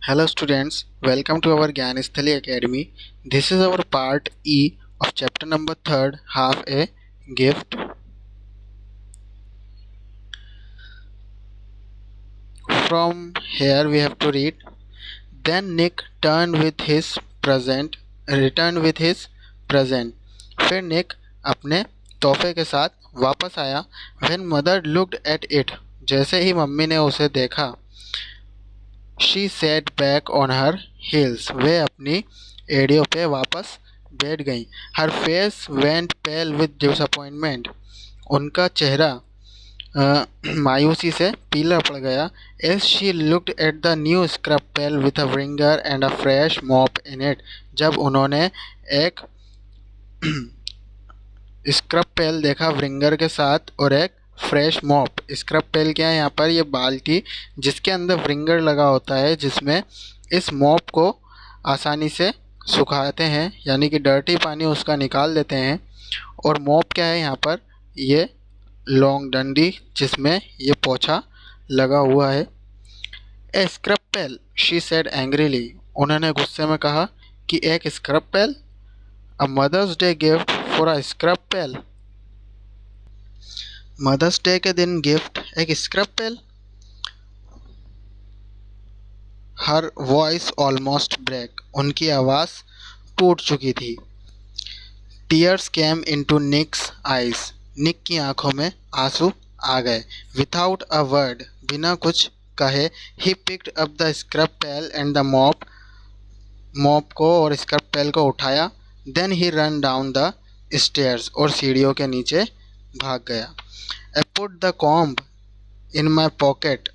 Hello students, welcome to our Gyanisthali Academy. This is our part E of chapter number 3rd, half a gift. From here we have to read. Then Nick returned with his present. फिर निक अपने तोहफे के साथ वापस आया. When mother looked at it, जैसे ही mummy ने उसे देखा, she sat back on her heels. वे अपनी एड़ियों पे वापस बैठ गईं. Her face went pale with disappointment. उनका चेहरा मायूसी से पीला पड़ गया. As she looked at the new scrub pail with a wringer and a fresh mop in it. जब उन्होंने एक स्क्रब पेल देखा व्रिंगर के साथ और एक फ्रेश मॉप. स्क्रब पेल क्या है? यहाँ पर ये बाल्टी जिसके अंदर व्रिंगर लगा होता है, जिसमें इस मॉप को आसानी से सुखाते हैं, यानी कि डर्टी पानी उसका निकाल देते हैं. और मॉप क्या है? यहाँ पर ये लॉन्ग डंडी जिसमें ये पोछा लगा हुआ है. A scrub pail, she said angrily. उन्होंने गुस्से में कहा कि एक scrub pail? A Mother's Day gift for a scrub pail? Mother's Day के दिन गिफ्ट एक scrub pail? Her voice almost break. उनकी आवाज़ टूट चुकी थी. Tears came into Nick's eyes. Nick की आंखों में आंसू आ गए. विदाउट अ वर्ड, बिना कुछ कहे, he picked up the scrub pail and the mop को और स्क्रब पेल को उठाया. Then he ran down the stairs. और सीढ़ियों के नीचे भाग गया. I put the comb in my pocket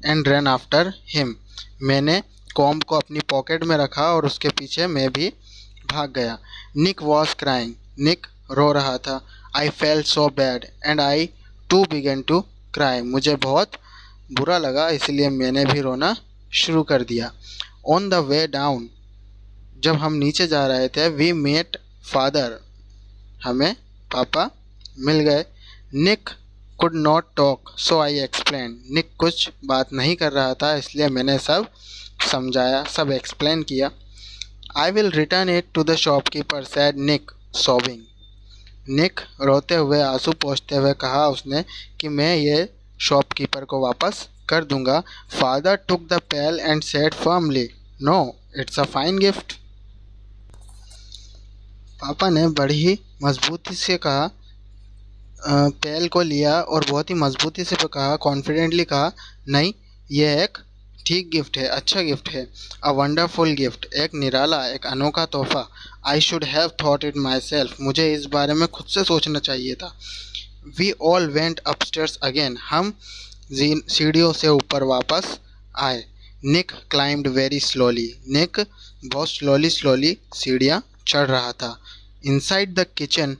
and ran after him. मैंने कॉम्ब को अपनी पॉकेट में रखा और उसके पीछे मैं भी भाग गया. निक वॉज क्राइंग. निक रो रहा था. I felt so bad and I too began to cry. मुझे बहुत बुरा लगा, इसलिए मैंने भी रोना शुरू कर दिया. ऑन द वे डाउन, जब हम नीचे जा रहे थे, वी मेट फादर. हमें पापा मिल गए. Nick could not talk so I explain. Nick कुछ बात नहीं कर रहा था, इसलिए मैंने सब समझाया, सब एक्सप्लेन किया. I will return it to the shopkeeper, said Nick sobbing. Nick रोते हुए, आंसू पोंछते हुए कहा उसने कि मैं ये शॉपकीपर को वापस कर दूंगा. Father took the pail and said firmly, no, it's a fine gift. पापा ने बड़ी ही मजबूती से कहा, पेल को लिया और बहुत ही मजबूती से कहा, कॉन्फिडेंटली कहा, नहीं, यह एक ठीक गिफ्ट है, अच्छा गिफ्ट है. अ वंडरफुल गिफ्ट, एक निराला, एक अनोखा तोहफा. I should have thought it myself. मुझे इस बारे में खुद से सोचना चाहिए था. We all went upstairs again. हम सीढ़ियों से ऊपर वापस आए. Nick climbed very slowly. Nick बहुत स्लोली सीढ़ियाँ चढ़ रहा था. इनसाइड द किचन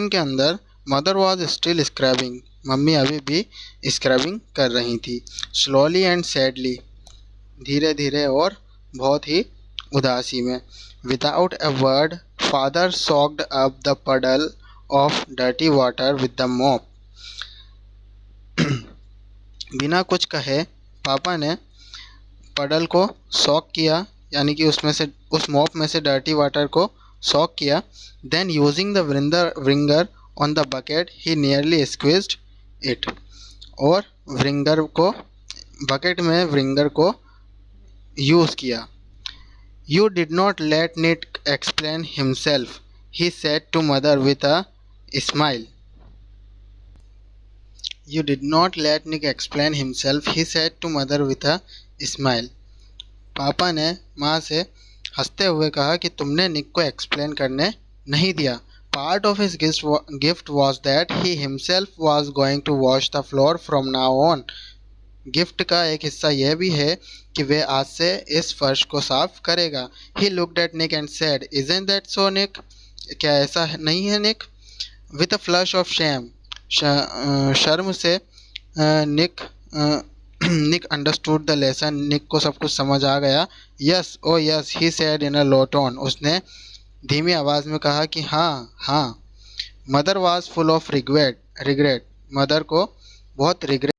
के अंदर, mother was still scrubbing. Mummy अभी भी स्क्रबिंग कर रही थी. स्लोली एंड सैडली, धीरे धीरे और बहुत ही उदासी में. Without a word, father socked up the puddle of dirty water with the mop. बिना कुछ कहे पापा ने पडल को सॉक किया, यानी कि उसमें से, उस मॉप में से डर्टी वाटर को सॉक किया. Then using the wringer on the bucket, he nearly squeezed it. और बकेट में व्रिंगर को यूज़ किया. You did not let Nick explain himself, he said to mother with a smile. You did not let Nick explain himself, he said to mother with a smile. पापा ने माँ से हंसते हुए कहा कि तुमने निक को एक्सप्लेन करने नहीं दिया. Part of his gift was that he himself was going to wash the floor from now on. Gift का एक हिस्सा यह भी है कि वह आज से इस फर्श को साफ करेगा. He looked at Nick and said, Isn't that so, Nick? क्या ऐसा नहीं है निक? With a flush of shame, शर्म से निक अंडरस्टूड द लेसन. निक को सब कुछ समझ आ गया. Yes, O yes, he said in a low tone. उसने धीमी आवाज़ में कहा कि हाँ हाँ. Mother was full of regret. Mother को बहुत रिग्रेट